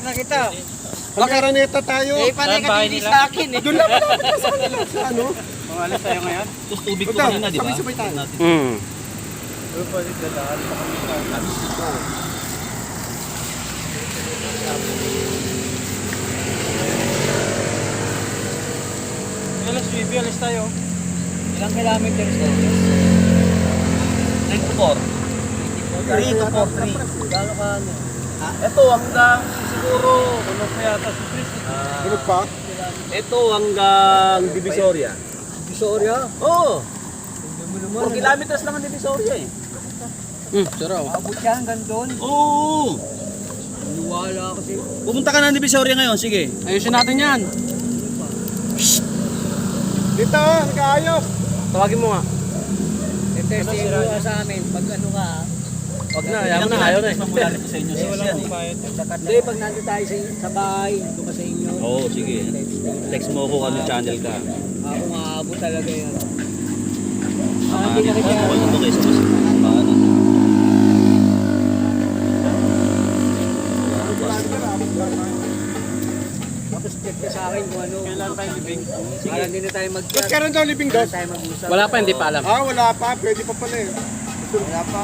na kita. Mag-araneta tayo. Eh, panay ka din sa akin eh. Doon lang malapit ka sa kanila. Sa ano? Pangalas tayo ngayon. Tapos tubig ko Ito, kanina, di ba? sabay-sabay tayo. Doon pa rin dadaan pa kami sa... Alas, baby, alas tayo. Ilang kilometers to? 3 to 4. 3 to 4, 3. Gano'n ka ano? Ito hanggang siguro, Tulog na yata si Chris. Tulog pa? ito hanggang Divisoria. Visoria? Oo, Mo 4 kilometers lang ang Divisoria eh. Saraw. Abot yan hanggang doon. Oo. Niwala kasi. Pupunta ka ng Divisoria ngayon, sige. Ayusin natin yan. Dito, nag-aayos. Tawagin mo nga. Testing mo sa amin. Pag ano ka. Wag na, ayaw na, ayaw na eh. Mamula nito sa inyo, sis yan eh. Hindi, pag nandun tayo sa bahay, doon ka sa inyo. Oo, sige. Text mo ko ano channel ka. Ako maabot talaga yan. Hindi Hindi na kaya. Wala mo kayo sa mas. Paano? Tapos check ka sa akin kung ano. Kailan tayo libing? Para hindi na tayo Ba't karon daw living Hindi dog? tayo mag-usap. Wala pa, hindi pa alam. Ah, wala pa. Pwede pa pala eh. Wala pa.